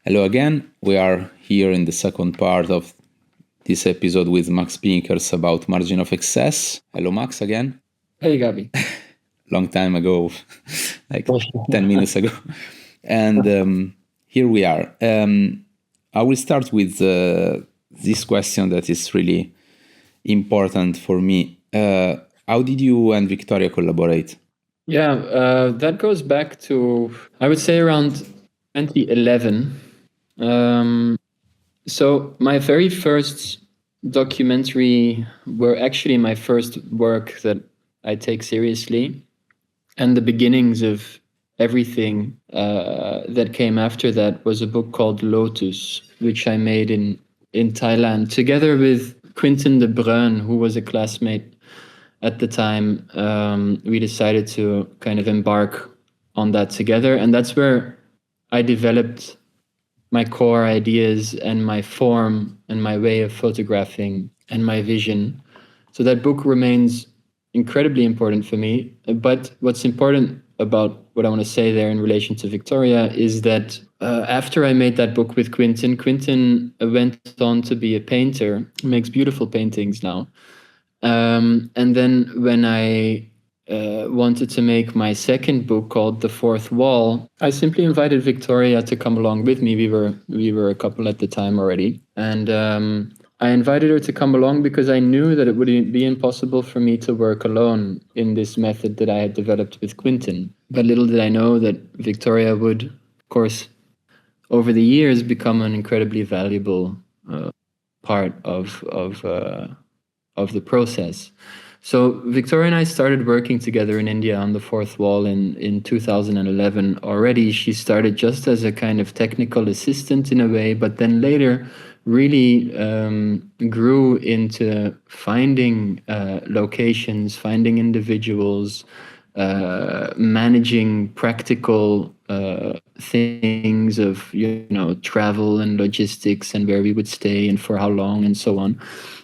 Hello again. We are here in the second part of this episode with Max Pinckers about margin of excess. Hello, Max, again. Hey, Gabi. Long time ago, like 10 minutes ago. And here we are. I will start with this question that is really important for me. How did you and Victoria collaborate? Yeah, that goes back to, I would say, around 2011. So my very first documentary were actually my first work that I take seriously, and the beginnings of everything that came after that was a book called Lotus, which I made in Thailand together with Quentin de Bruin, who was a classmate at the time. We decided to kind of embark on that together, and that's where I developed my core ideas and my form and my way of photographing and my vision. So that book remains incredibly important for me. But what's important about what I want to say there in relation to Victoria is that after I made that book with Quentin went on to be a painter, makes beautiful paintings now. And then when I wanted to make my second book called The Fourth Wall, I simply invited Victoria to come along with me. We were a couple at the time already, and I invited her to come along because I knew that it would be impossible for me to work alone in this method that I had developed with Quentin. But little did I know that Victoria would, of course, over the years, become an incredibly valuable part of the process. So Victoria and I started working together in India on The Fourth Wall in 2011 already. She started just as a kind of technical assistant in a way, but then later really grew into finding locations, finding individuals, managing practical things of, travel and logistics and where we would stay and for how long and so on.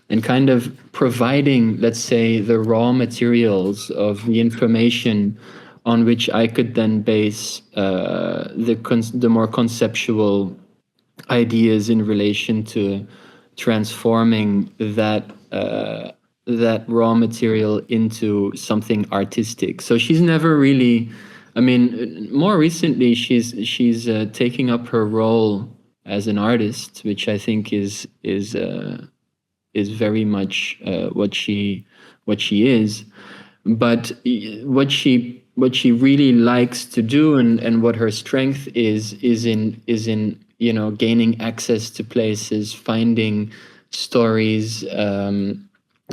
And kind of providing, let's say, the raw materials of the information on which I could then base the more conceptual ideas in relation to transforming that raw material into something artistic. So she's never really, more recently she's taking up her role as an artist, which I think is very much what she is. But what she really likes to do and what her strength is in gaining access to places, finding stories,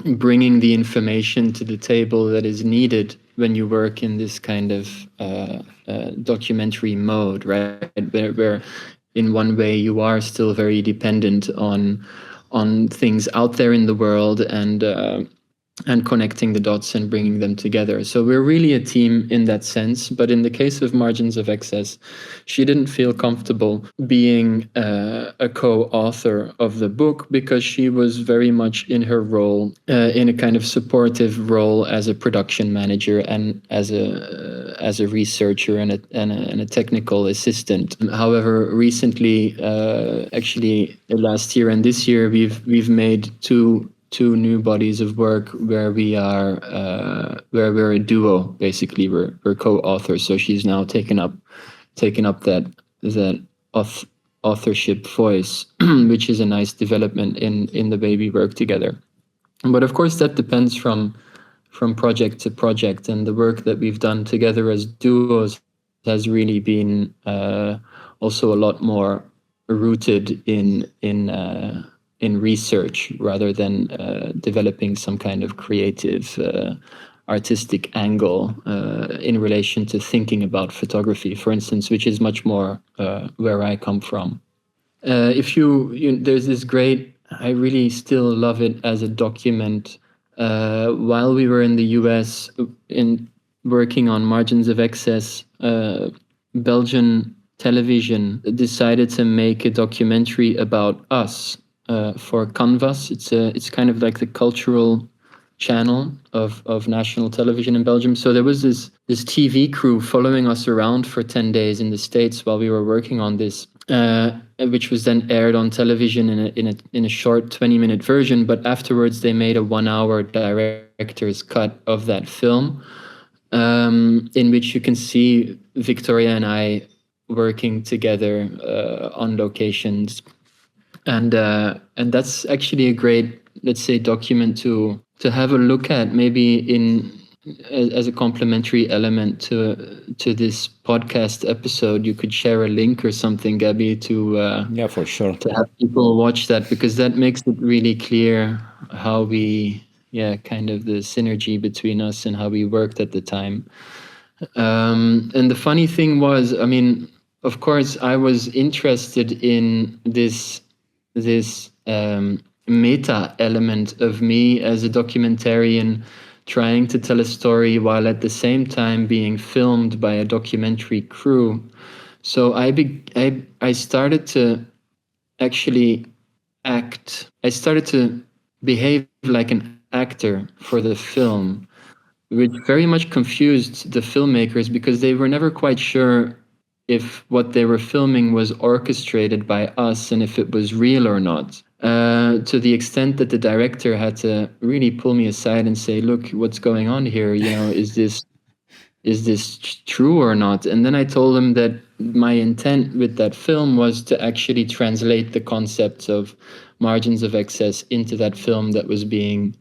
bringing the information to the table that is needed when you work in this kind of documentary mode, right? Where in one way you are still very dependent on things out there in the world and connecting the dots and bringing them together. So we're really a team in that sense. But in the case of Margins of Excess, she didn't feel comfortable being a co-author of the book because she was very much in her role, in a kind of supportive role as a production manager and as a researcher and a technical assistant. However, recently, actually last year and this year, we've made two new bodies of work where we are where we're a duo. Basically, we're co-authors. So she's now taken up that authorship voice, which is a nice development in the way we work together. But of course, that depends from project to project, and the work that we've done together as duos has really been also a lot more rooted in research rather than developing some kind of creative artistic angle in relation to thinking about photography, for instance, which is much more where I come from. There's this great, I really still love it as a document. While we were in the US in working on Margins of Excess, Belgian television decided to make a documentary about us for Canvas. It's kind of like the cultural channel of national television in Belgium. So there was this TV crew following us around for 10 days in the States while we were working on this. which was then aired on television in a short 20-minute version. But afterwards, they made a 1-hour director's cut of that film, in which you can see Victoria and I working together on locations, and that's actually a great, let's say, document to have a look at, maybe as a complementary element to this podcast episode. You could share a link or something, Gabby, to yeah, for sure, to have people watch that, because that makes it really clear how we, kind of the synergy between us and how we worked at the time. And the funny thing was, I mean, of course, I was interested in this meta element of me as a documentarian, trying to tell a story while at the same time being filmed by a documentary crew. So I started to actually act. I started to behave like an actor for the film, which very much confused the filmmakers, because they were never quite sure if what they were filming was orchestrated by us and if it was real or not. To the extent that the director had to really pull me aside and say, "Look, what's going on here? You know, is this true or not?" And then I told him that my intent with that film was to actually translate the concepts of margins of excess into that film that was being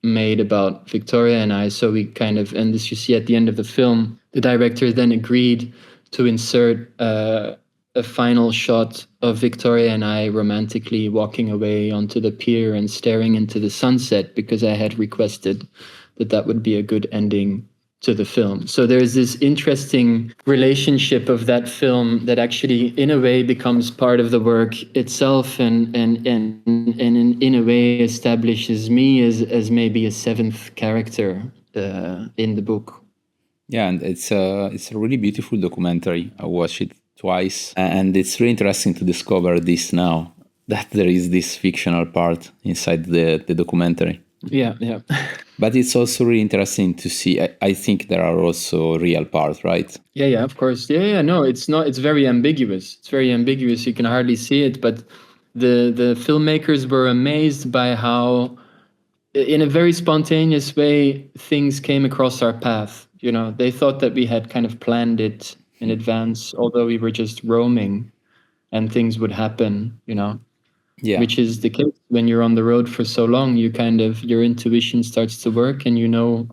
made about Victoria and I. So we kind of, and this you see at the end of the film, the director then agreed to insert a final shot of Victoria and I romantically walking away onto the pier and staring into the sunset, because I had requested that would be a good ending to the film. So there's this interesting relationship of that film that actually in a way becomes part of the work itself, and in a way establishes me as maybe a seventh character in the book. Yeah, and it's a really beautiful documentary. I watched it twice, and it's really interesting to discover this now, that there is this fictional part inside the documentary. Yeah. But it's also really interesting to see. I think there are also real parts, right? Yeah, of course. Yeah. No, it's not. It's very ambiguous. It's very ambiguous. You can hardly see it, but the filmmakers were amazed by how, in a very spontaneous way, things came across our path. You know, they thought that we had kind of planned it in advance, although we were just roaming, and things would happen. You know. Yeah. Which is the case when you're on the road for so long. You kind of, your intuition starts to work, and you know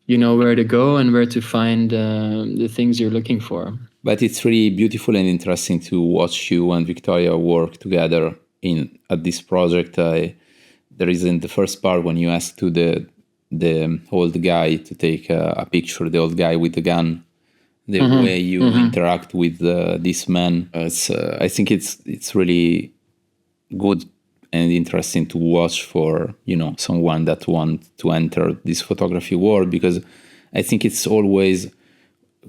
where to go and where to find the things you're looking for. But it's really beautiful and interesting to watch you and Victoria work together at this project. There is in the first part when you ask to the old guy to take a picture, the old guy with the gun, the way you interact with this man. I think it's really good and interesting to watch for, someone that wants to enter this photography world, because I think it's always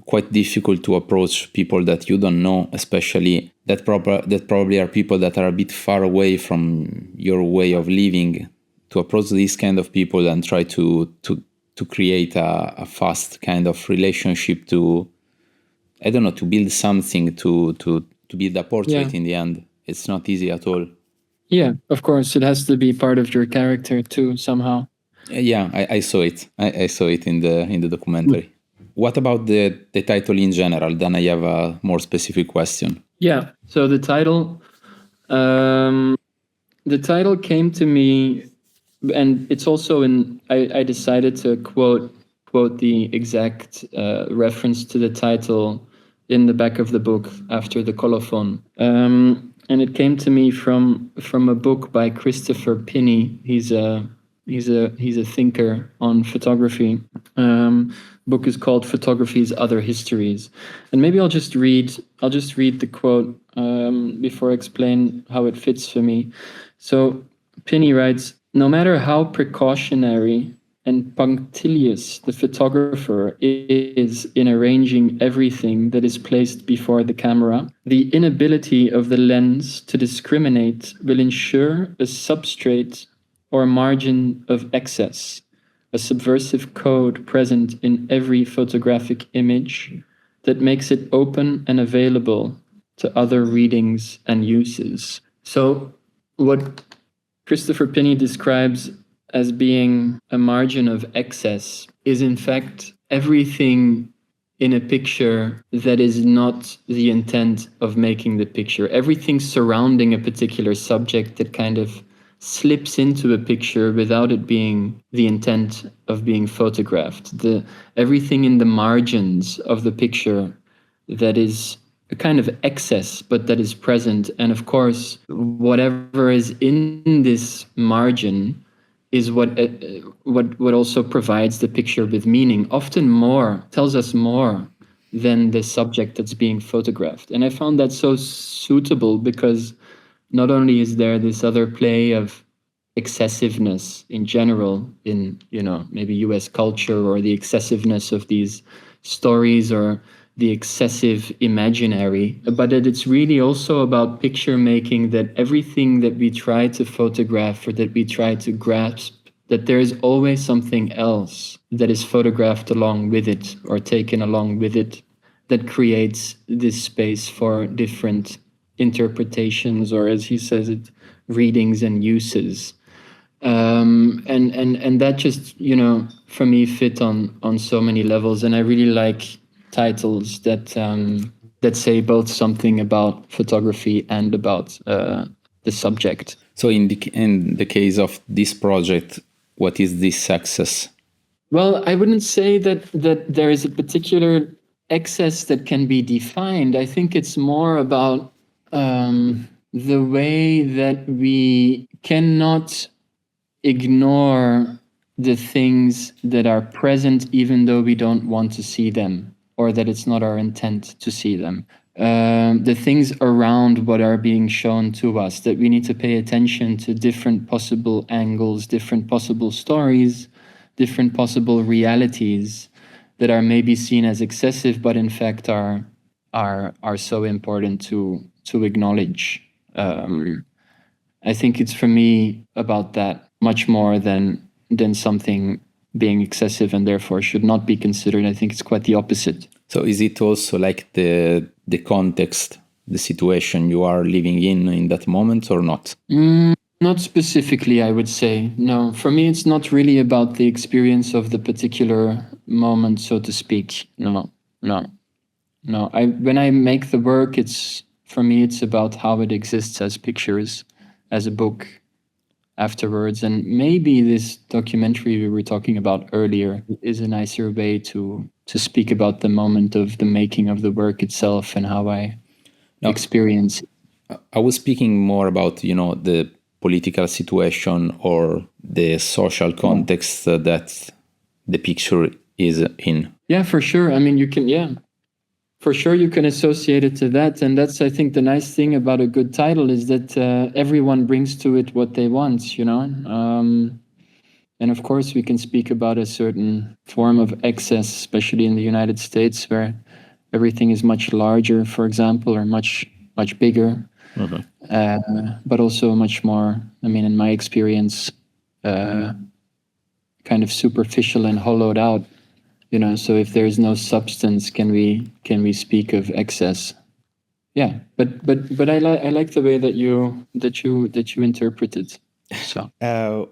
quite difficult to approach people that you don't know, especially that probably are people that are a bit far away from your way of living, to approach these kind of people and try to create a fast kind of relationship, to build something, to build a portrait. In the end, it's not easy at all. Yeah, of course, it has to be part of your character too, somehow. Yeah, I saw it. I saw it in the documentary. What about the title in general? Then I have a more specific question. Yeah, so the title came to me, and it's also I decided to quote the exact reference to the title in the back of the book after the colophon. And it came to me from a book by Christopher Pinney. He's a thinker on photography. Book is called Photography's Other Histories. And maybe I'll just read the quote before I explain how it fits for me. So Pinney writes, "No matter how precautionary and punctilious the photographer is in arranging everything that is placed before the camera, the inability of the lens to discriminate will ensure a substrate or margin of excess, a subversive code present in every photographic image that makes it open and available to other readings and uses. So what Christopher Pinney describes as being a margin of excess is in fact everything in a picture that is not the intent of making the picture. Everything surrounding a particular subject that kind of slips into a picture without it being the intent of being photographed. Everything in the margins of the picture that is a kind of excess, but that is present. And of course, whatever is in this margin is what also provides the picture with meaning, often more, tells us more than the subject that's being photographed. And I found that so suitable because not only is there this other play of excessiveness in general in, maybe US culture, or the excessiveness of these stories, or the excessive imaginary, but that it's really also about picture making, that everything that we try to photograph or that we try to grasp, that there is always something else that is photographed along with it or taken along with it, that creates this space for different interpretations, or as he says it, readings and uses. And that just, for me fit on so many levels. And I really like titles that say both something about photography and about the subject. So in the case of this project, what is this excess? Well, I wouldn't say that there is a particular excess that can be defined. I think it's more about the way that we cannot ignore the things that are present even though we don't want to see them, or that it's not our intent to see them. The things around what are being shown to us, that we need to pay attention to different possible angles, different possible stories, different possible realities that are maybe seen as excessive, but in fact are so important to acknowledge. I think it's, for me, about that much more than something being excessive and therefore should not be considered. I think it's quite the opposite. So is it also like the context, the situation you are living in that moment, or not? Not specifically, I would say. No, for me, it's not really about the experience of the particular moment, so to speak. No. When I make the work, for me, it's about how it exists as pictures, as a book afterwards. And maybe this documentary we were talking about earlier is a nicer way to speak about the moment of the making of the work itself and how I experience it. I was speaking more about, the political situation or the social context that the picture is in. Yeah, for sure. I mean, you can associate it to that. And that's, I think, the nice thing about a good title is that everyone brings to it what they want, and of course, we can speak about a certain form of excess, especially in the United States, where everything is much larger, for example, or much bigger, but also much more, in my experience, kind of superficial and hollowed out. So if there is no substance, can we speak of excess? Yeah, but I like the way that you interpret it. So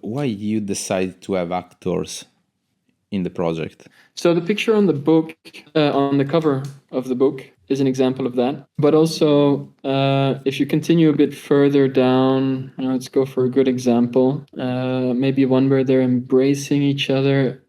why you decide to have actors in the project? So the picture on the book, on the cover of the book, is an example of that. But also, if you continue a bit further down, let's go for a good example. Maybe one where they're embracing each other.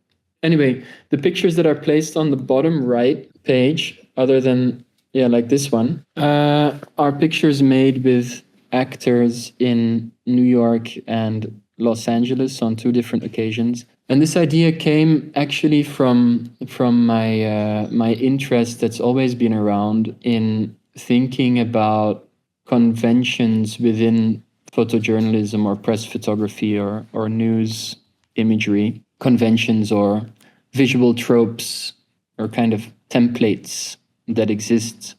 Anyway, the pictures that are placed on the bottom right page, other than, like this one, are pictures made with actors in New York and Los Angeles on 2 different occasions. And this idea came actually from my interest that's always been around in thinking about conventions within photojournalism or press photography or news imagery, conventions or visual tropes or kind of templates that exist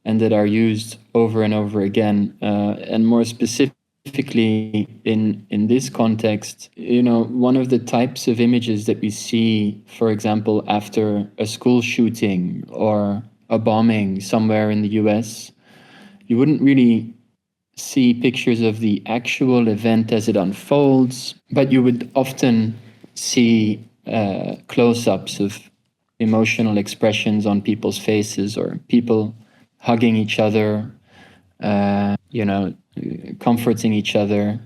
and that are used over and over again. And more specifically in this context, one of the types of images that we see, for example, after a school shooting or a bombing somewhere in the US, you wouldn't really see pictures of the actual event as it unfolds, but you would often see close-ups of emotional expressions on people's faces, or people hugging each other, comforting each other.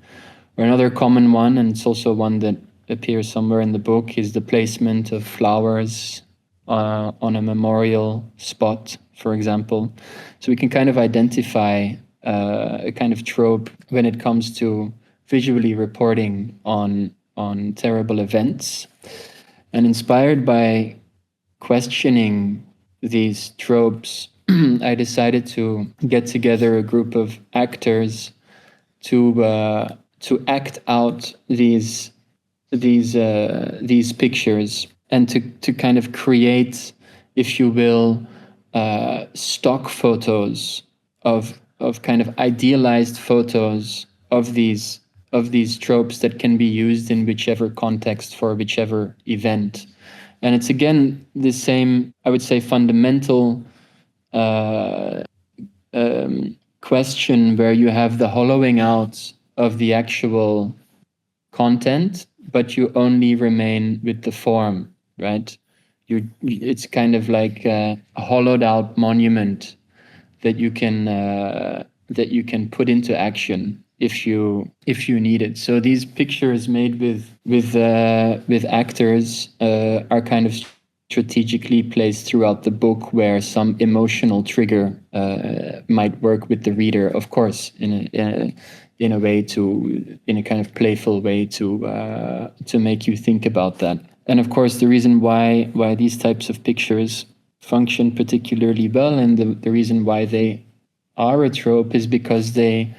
Or another common one, and it's also one that appears somewhere in the book, is the placement of flowers on a memorial spot, for example. So we can kind of identify a kind of trope when it comes to visually reporting on terrible events. And inspired by questioning these tropes, I decided to get together a group of actors to act out these pictures, and to kind of create, if you will, stock photos of kind of idealized photos of these tropes that can be used in whichever context for whichever event. And it's again the same, I would say, fundamental question, where you have the hollowing out of the actual content, but you only remain with the form, right? It's kind of like a hollowed out monument that you can put into action if you need it. So these pictures made with actors are kind of strategically placed throughout the book, where some emotional trigger might work with the reader, of course, in a kind of playful way to make you think about that. And of course, the reason why these types of pictures function particularly well, and the reason why they are a trope, is because they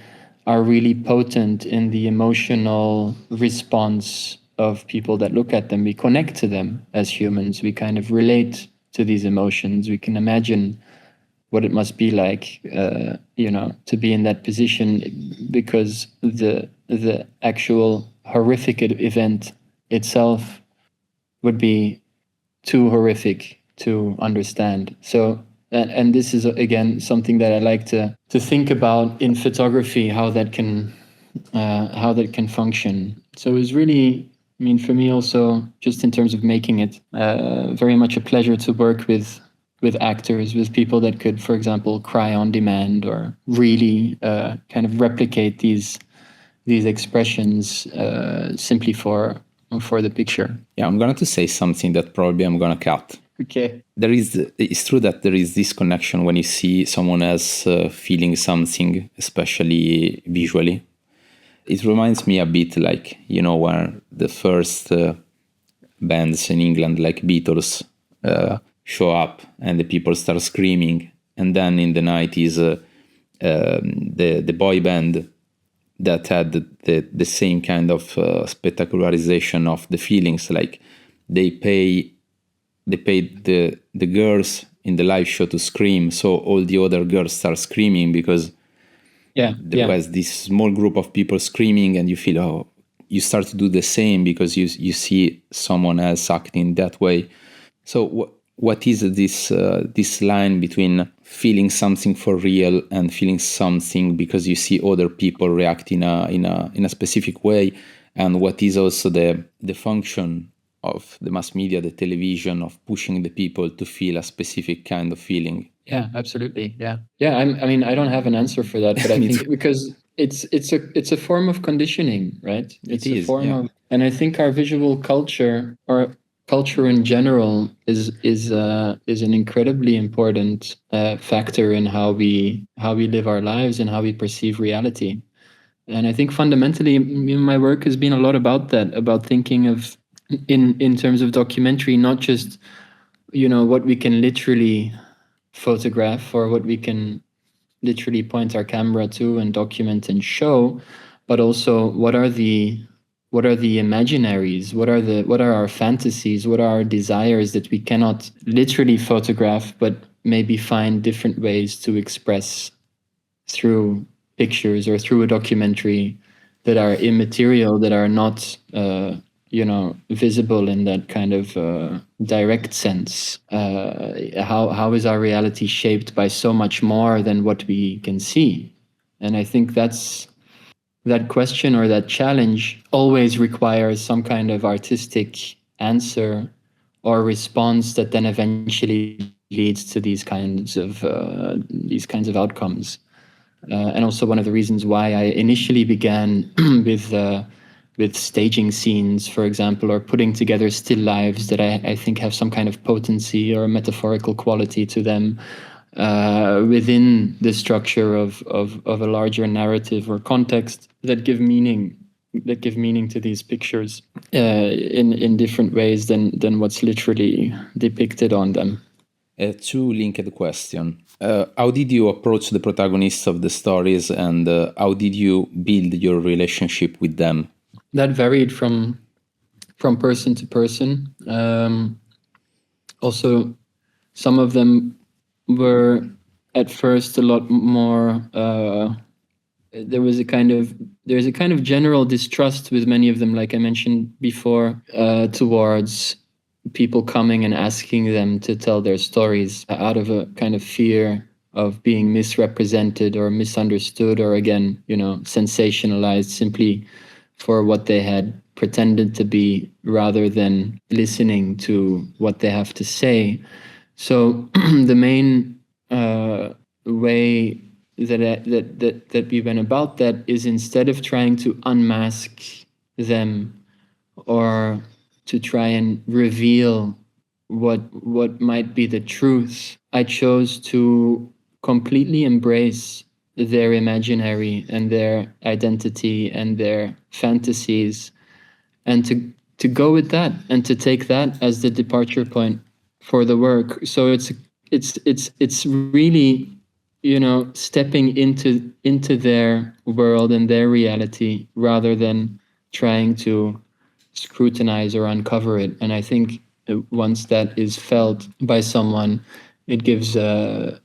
are really potent in the emotional response of people that look at them. We connect to them as humans. We kind of relate to these emotions. We can imagine what it must be like, to be in that position, because the actual horrific event itself would be too horrific to understand. So, and this is again something that I like to think about in photography, how that can function. So it was really, I mean, for me also, just in terms of making it, very much a pleasure to work with actors, with people that could, for example, cry on demand, or really kind of replicate these expressions simply for the picture. Yeah, I'm going to say something that probably I'm going to cut. Okay. It's true that there is this connection when you see someone else feeling something, especially visually. It reminds me a bit like, where the first bands in England, like Beatles, show up and the people start screaming. And then in the 90s, the boy band that had the same kind of spectacularization of the feelings, like they paid the girls in the live show to scream, so all the other girls start screaming, because there was this small group of people screaming, and you feel, you start to do the same because you see someone else acting that way. So what is this line between feeling something for real and feeling something because you see other people react in a specific way, and what is also the function of the mass media, the television, of pushing the people to feel a specific kind of feeling? Yeah, absolutely. Yeah. I mean, I don't have an answer for that, but I think because it's a form of conditioning, right? It's a form of, and I think our visual culture, or culture in general, is an incredibly important factor in how we live our lives and how we perceive reality. And I think fundamentally, my work has been a lot about that, about thinking of in terms of documentary, not just what we can literally photograph, or what we can literally point our camera to and document and show, but also what are the imaginaries, what are our fantasies, what are our desires that we cannot literally photograph, but maybe find different ways to express through pictures or through a documentary, that are immaterial, that are not visible in that kind of direct sense. How is our reality shaped by so much more than what we can see? And I think that question or that challenge always requires some kind of artistic answer or response that then eventually leads to these kinds of outcomes. And also one of the reasons why I initially began with staging scenes, for example, or putting together still lives that I think have some kind of potency or metaphorical quality to them within the structure of a larger narrative or context that give meaning to these pictures in different ways than what's literally depicted on them. Two linked questions. How did you approach the protagonists of the stories, and how did you build your relationship with them? That varied from person to person. Also, some of them were at first a lot more. There's a kind of general distrust with many of them, like I mentioned before, towards people coming and asking them to tell their stories out of a kind of fear of being misrepresented or misunderstood, or again, sensationalized simply for what they had pretended to be, rather than listening to what they have to say. So the main way that we went about that is, instead of trying to unmask them or to try and reveal what might be the truth, I chose to completely embrace their imaginary and their identity and their fantasies, and to go with that and to take that as the departure point for the work. So it's really, stepping into their world and their reality rather than trying to scrutinize or uncover it. And I think once that is felt by someone, it gives a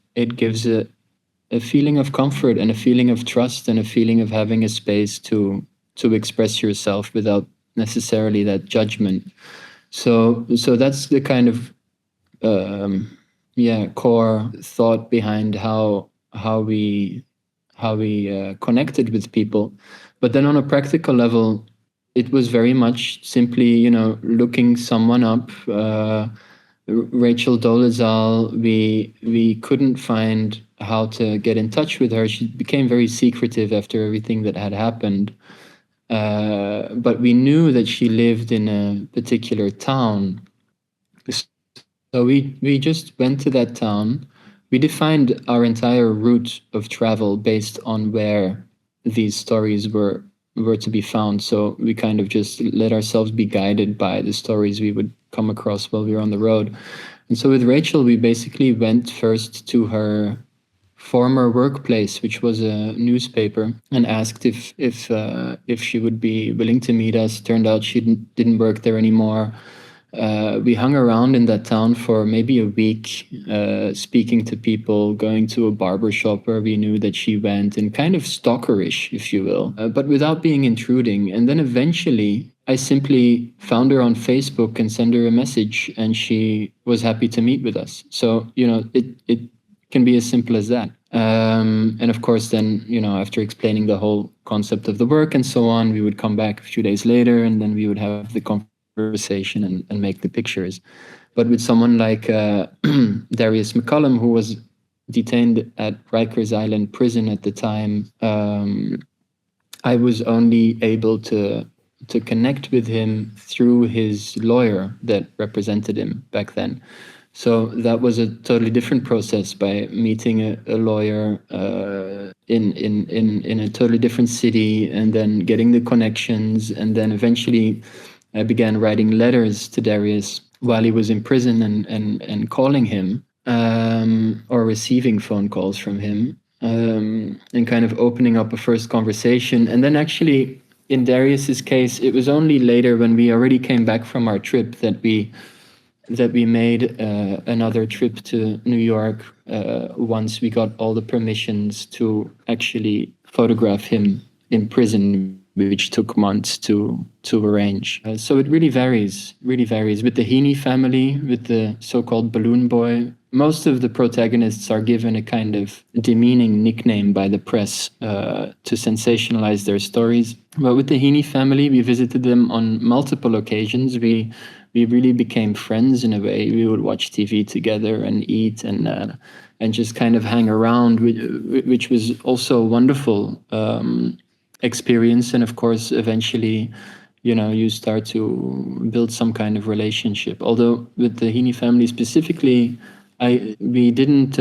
feeling of comfort and a feeling of trust and a feeling of having a space to express yourself without necessarily that judgment. So that's the kind of core thought behind how we connected with people. But then on a practical level, it was very much simply, looking someone up. Rachel Doležal, we couldn't find how to get in touch with her. She became very secretive after everything that had happened. But we knew that she lived in a particular town. So we just went to that town. We defined our entire route of travel based on where these stories were to be found. So we kind of just let ourselves be guided by the stories we would come across while we were on the road. And so with Rachel, we basically went first to her former workplace, which was a newspaper, and asked if she would be willing to meet us. Turned out she didn't work there anymore. We hung around in that town for maybe a week, speaking to people, going to a barber shop where we knew that she went, and kind of stalkerish, if you will, but without being intruding. And then eventually I simply found her on Facebook and sent her a message, and she was happy to meet with us. So, it can be as simple as that. And of course, then, after explaining the whole concept of the work and so on, we would come back a few days later, and then we would have the conversation and make the pictures. But with someone like Darius McCollum, who was detained at Rikers Island prison at the time, I was only able to connect with him through his lawyer that represented him back then. So that was a totally different process, by meeting a lawyer in a totally different city, and then getting the connections, and then eventually I began writing letters to Darius while he was in prison, and calling him, or receiving phone calls from him, and kind of opening up a first conversation. And then actually, in Darius's case, it was only later, when we already came back from our trip, that we made another trip to New York once we got all the permissions to actually photograph him in prison. which took months to arrange. So it really varies. With the Heene family, with the so-called balloon boy, most of the protagonists are given a kind of demeaning nickname by the press to sensationalize their stories. But with the Heene family, we visited them on multiple occasions. We really became friends in a way. We would watch TV together and eat and just kind of hang around, which was also a wonderful experience. And of course, eventually, you start to build some kind of relationship. Although with the Heene family specifically, we didn't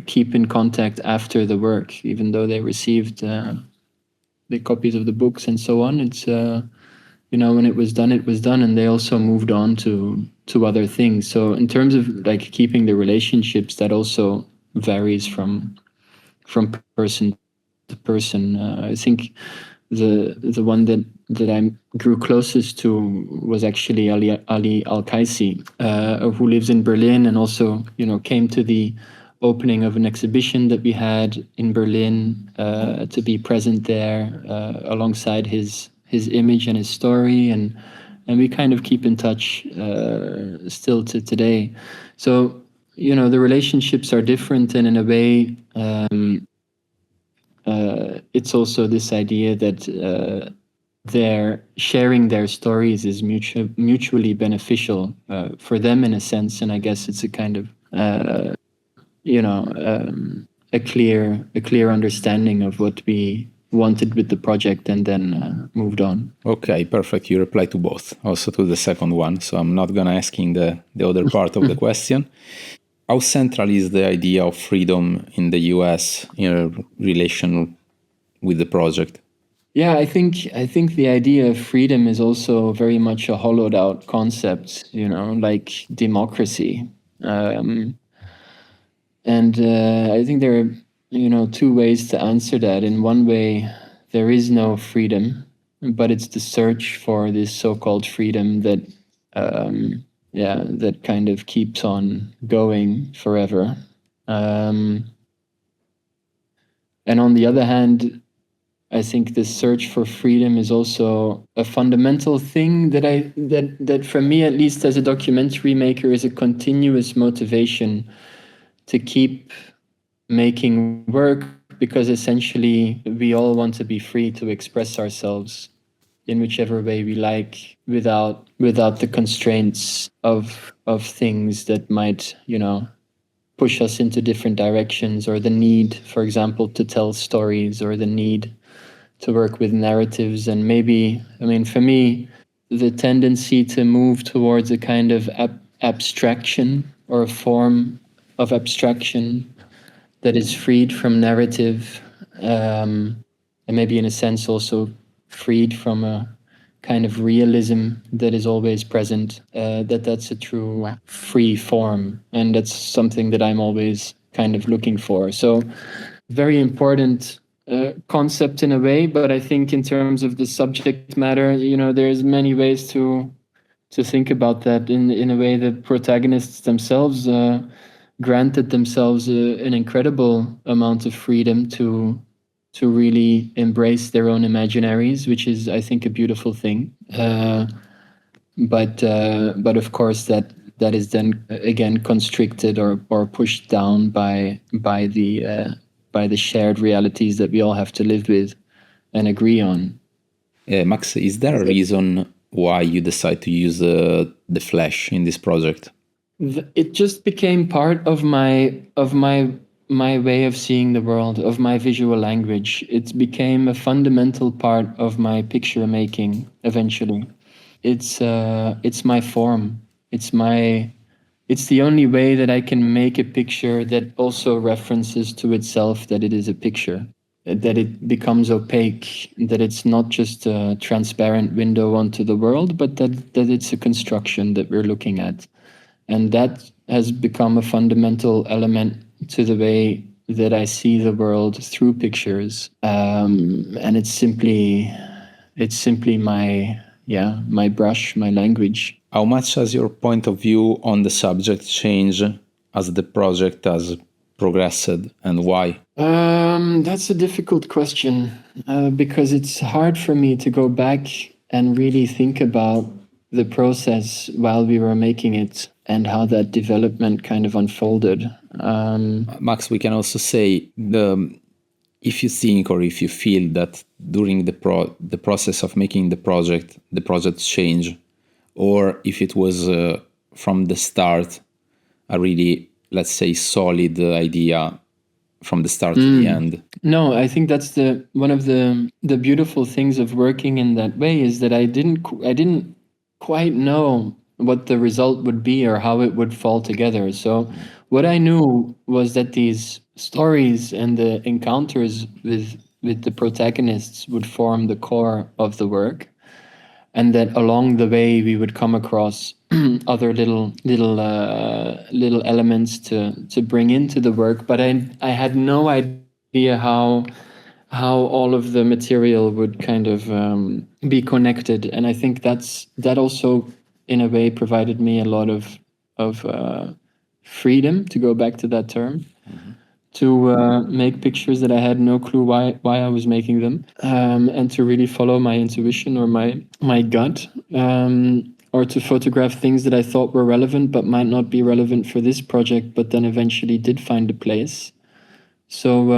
keep in contact after the work, even though they received the copies of the books and so on. It's when it was done, and they also moved on to other things. So in terms of like keeping the relationships, that also varies from person to person. I think the one that I grew closest to was actually Ali Alqaisi, who lives in Berlin, and also came to the opening of an exhibition that we had in Berlin to be present there alongside his image and his story, and we kind of keep in touch still to today. So the relationships are different, and in a way it's also this idea that they're sharing their stories is mutually beneficial for them in a sense, and I guess it's a kind of a clear understanding of what we wanted with the project, and then moved on. Okay, perfect. You reply to both, also to the second one, so I'm not gonna asking the other part of the question. How central is the idea of freedom in the US in relation with the project? Yeah, I think the idea of freedom is also very much a hollowed out concept, like democracy. And I think there are, two ways to answer that. In one way, there is no freedom, but it's the search for this so-called freedom that, that kind of keeps on going forever. And on the other hand, I think the search for freedom is also a fundamental thing that for me, at least as a documentary maker, is a continuous motivation to keep making work, because essentially we all want to be free to express ourselves in whichever way we like, without the constraints of things that might, push us into different directions, or the need, for example, to tell stories, or the need to work with narratives. And maybe, for me, the tendency to move towards a kind of abstraction, or a form of abstraction that is freed from narrative, and maybe in a sense also freed from a kind of realism that is always present, that's a true free form. And that's something that I'm always kind of looking for. So very important concept in a way, but I think in terms of the subject matter, there's many ways to think about that. In a way, the protagonists themselves granted themselves an incredible amount of freedom to really embrace their own imaginaries, which is, I think, a beautiful thing. But of course, that is then again constricted or pushed down by the shared realities that we all have to live with and agree on. Max, is there a reason why you decide to use the flash in this project? It just became part of my way of seeing the world, of my visual language. It became a fundamental part of my picture making eventually. It's my form. It's the only way that I can make a picture that also references to itself that it is a picture, that it becomes opaque, that it's not just a transparent window onto the world, but that it's a construction that we're looking at. And that has become a fundamental element to the way that I see the world through pictures. And it's simply my brush, my language. How much has your point of view on the subject changed as the project has progressed and why? That's a difficult question because it's hard for me to go back and really think about the process while we were making it and how that development kind of unfolded. Max, we can also say if you think or if you feel that during the process of making the project changed, or if it was from the start a really, let's say, solid idea from the start to the end. No, I think that's one of the beautiful things of working in that way is that I didn't quite know what the result would be or how it would fall together. So what I knew was that these stories and the encounters with the protagonists would form the core of the work, and that along the way we would come across other little elements to bring into the work. But I had no idea how all of the material would kind of be connected, and I think that also in a way provided me a lot of freedom, to go back to that term, to make pictures that I had no clue why I was making them, and to really follow my intuition or my gut, or to photograph things that I thought were relevant but might not be relevant for this project, but then eventually did find a place. So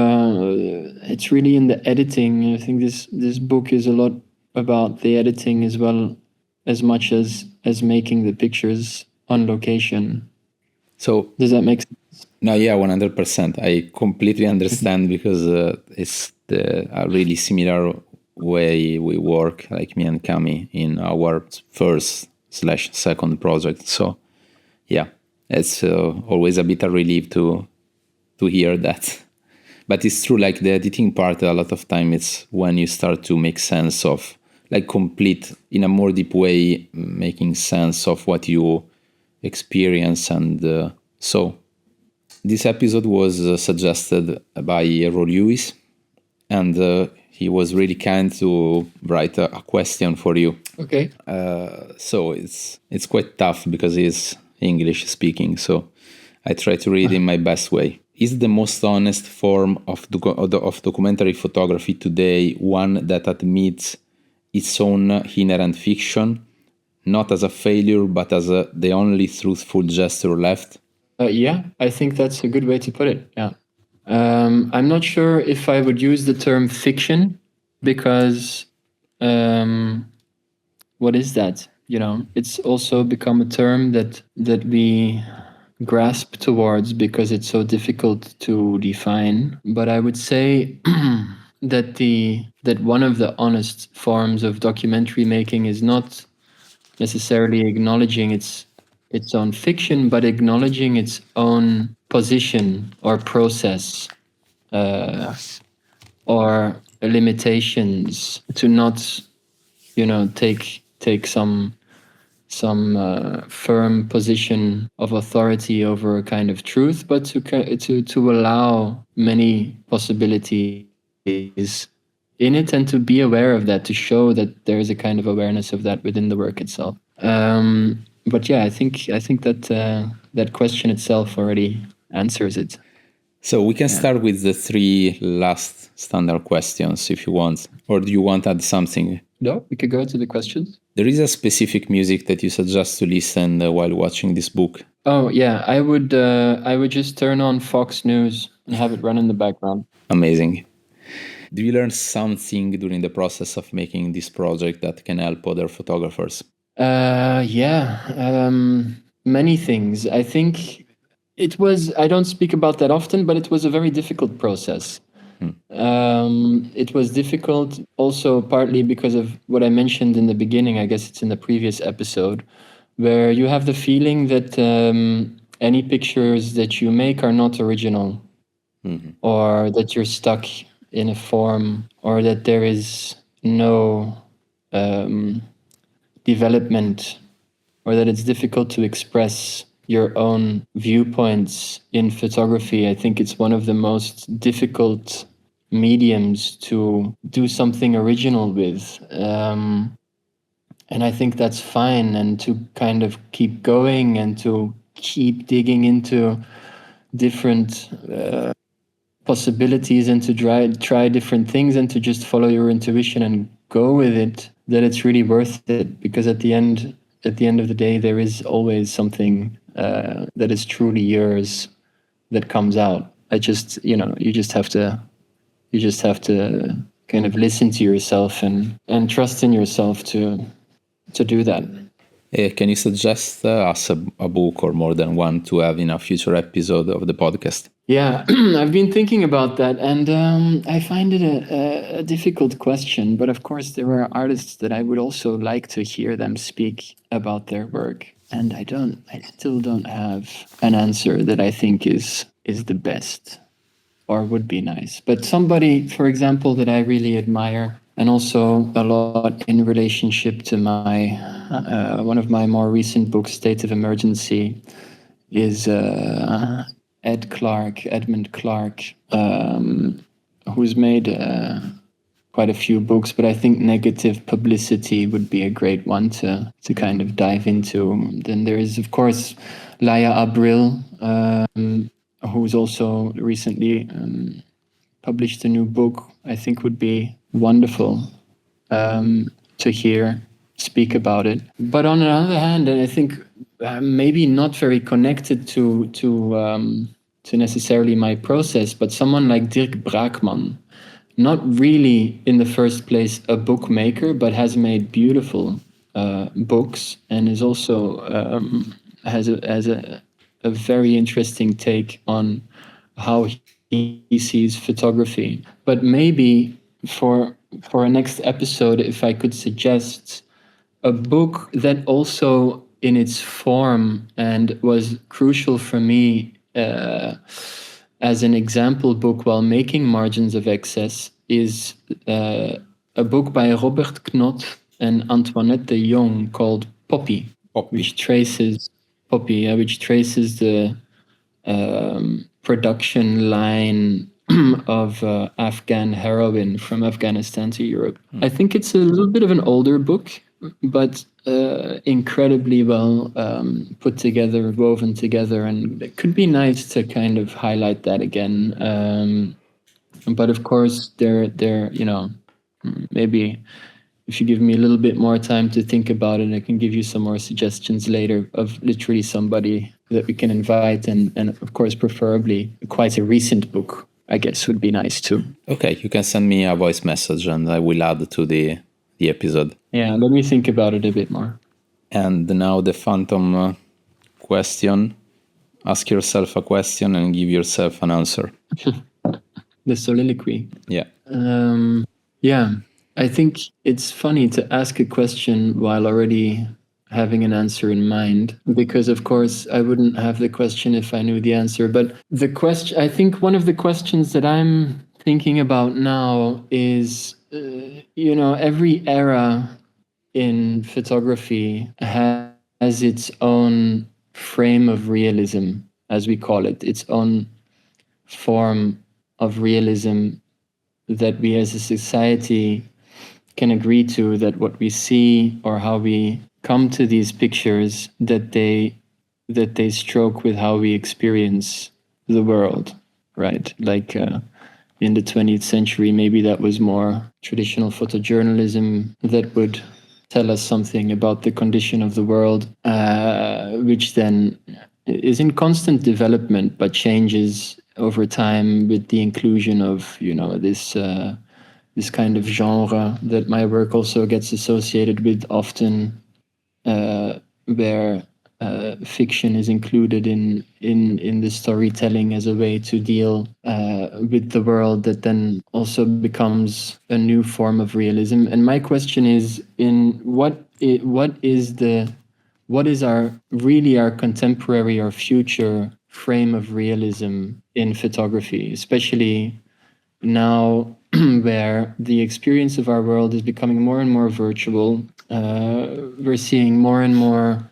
it's really in the editing. I think this book is a lot about the editing as well, as much as making the pictures on location. So does that make sense? No, yeah, 100%. I completely understand because it's a really similar way we work, like me and Cami, in our first/second project. So yeah, it's always a bit of relief to hear that. But it's true, like the editing part, a lot of time it's when you start to make sense of, like complete, in a more deep way, making sense of what you experience. And so this episode was suggested by Roo Lewis, and he was really kind to write a question for you. Okay. So it's quite tough because he's English speaking, so I try to read in my best way. Is the most honest form of documentary photography today one that admits its own inherent fiction, not as a failure, but as the only truthful gesture left? Yeah, I think that's a good way to put it. Yeah. I'm not sure if I would use the term fiction because what is that? You know, it's also become a term that we grasp towards because it's so difficult to define. But I would say that one of the honest forms of documentary making is not necessarily acknowledging its own fiction, but acknowledging its own position or process, or limitations, to not, take some firm position of authority over a kind of truth, but to allow many possibilities in it, and to be aware of that, to show that there is a kind of awareness of that within the work itself. But yeah, I think that that question itself already answers it. So we can start with the 3 last standard questions if you want, or do you want to add something? No, we could go to the questions. There is a specific music that you suggest to listen while watching this book? Oh yeah, I would just turn on Fox News and have it run in the background. Amazing. Do you learn something during the process of making this project that can help other photographers? Many things. I think it was, I don't speak about that often, but it was a very difficult process. It was difficult also partly because of what I mentioned in the beginning. I guess it's in the previous episode, where you have the feeling that any pictures that you make are not original, or that you're stuck in a form, or that there is no development, or that it's difficult to express your own viewpoints in photography. I think it's one of the most difficult mediums to do something original with. And I think that's fine, and to kind of keep going and to keep digging into different possibilities and to try different things and to just follow your intuition and go with it, that it's really worth it. Because at the end of the day, there is always something that is truly yours that comes out. You just have to kind of listen to yourself and trust in yourself to do that. Can you suggest us a book or more than one to have in a future episode of the podcast? Yeah, I've been thinking about that, and I find it a difficult question. But of course, there are artists that I would also like to hear them speak about their work, and I still don't have an answer that I think is the best or would be nice. But somebody, for example, that I really admire, and also a lot in relationship to my one of my more recent books, State of Emergency, is Edmund Clark, who's made quite a few books, but I think Negative Publicity would be a great one to kind of dive into. Then there is, of course, Laia Abril, who's also recently published a new book. I think would be wonderful to hear speak about it. But on the other hand, and I think maybe not very connected to necessarily my process, but someone like Dirk Braakman, not really in the first place a bookmaker, but has made beautiful books and is also has a very interesting take on how he sees photography. But maybe for a next episode, if I could suggest a book that also in its form and was crucial for me as an example book while making Margins of Excess is a book by Robert Knott and Antoinette de Jong called Poppy. Which traces the production line of Afghan heroin from Afghanistan to Europe. I think it's a little bit of an older book, but incredibly well put together, woven together, and it could be nice to kind of highlight that again. But of course, maybe if you give me a little bit more time to think about it, I can give you some more suggestions later of literally somebody that we can invite, and of course, preferably quite a recent book, I guess, would be nice too. Okay, you can send me a voice message and I will add to the episode. Yeah, let me think about it a bit more. And now the phantom question. Ask yourself a question and give yourself an answer. The soliloquy. Yeah. Yeah, I think it's funny to ask a question while already having an answer in mind, because of course I wouldn't have the question if I knew the answer. But the question, I think one of the questions that I'm thinking about now is, every era in photography has its own frame of realism, as we call it, its own form of realism that we as a society can agree to, that what we see or how we come to these pictures, that they stroke with how we experience the world, right? Like in the 20th century, maybe that was more traditional photojournalism that would tell us something about the condition of the world, which then is in constant development but changes over time with the inclusion of this kind of genre that my work also gets associated with often, where fiction is included in the storytelling as a way to deal with the world, that then also becomes a new form of realism. And my question is, what is our contemporary or future frame of realism in photography, especially now where the experience of our world is becoming more and more virtual. We're seeing more and more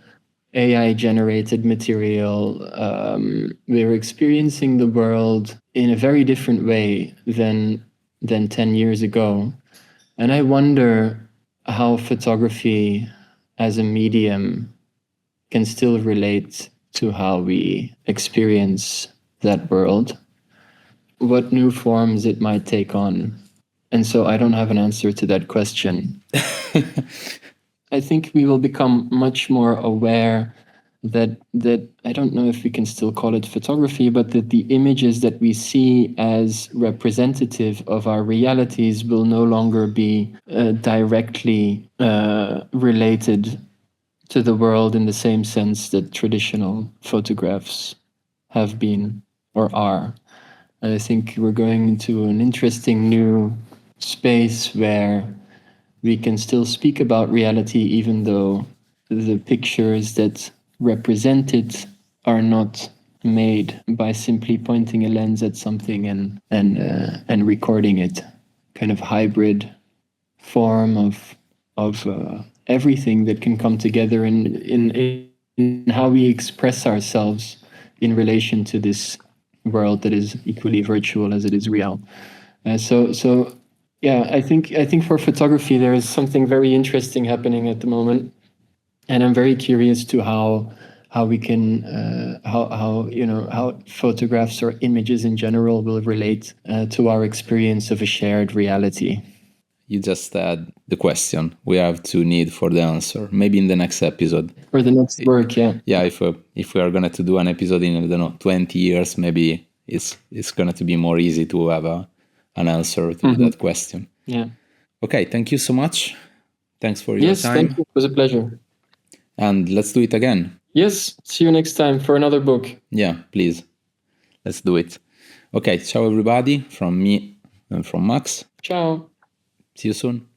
AI-generated material. We're experiencing the world in a very different way than 10 years ago. And I wonder how photography as a medium can still relate to how we experience that world, what new forms it might take on. And so I don't have an answer to that question. I think we will become much more aware that I don't know if we can still call it photography, but that the images that we see as representative of our realities will no longer be directly related to the world in the same sense that traditional photographs have been or are. I think we're going into an interesting new space where we can still speak about reality even though the pictures that represent it are not made by simply pointing a lens at something and recording it. Kind of hybrid form of everything that can come together in how we express ourselves in relation to this world that is equally virtual as it is real. So yeah, I think for photography there is something very interesting happening at the moment, and I'm very curious to how we can how photographs or images in general will relate to our experience of a shared reality. You just had the question. We have to need for the answer. Maybe in the next episode. Or the next work, yeah. Yeah, if we are going to do an episode in, I don't know, 20 years, maybe it's going to be more easy to have an answer to that question. Yeah. Okay, thank you so much. Thanks for your time. Thank you. It was a pleasure. And let's do it again. Yes, see you next time for another book. Yeah, please. Let's do it. Okay, ciao everybody, from me and from Max. Ciao. See you soon.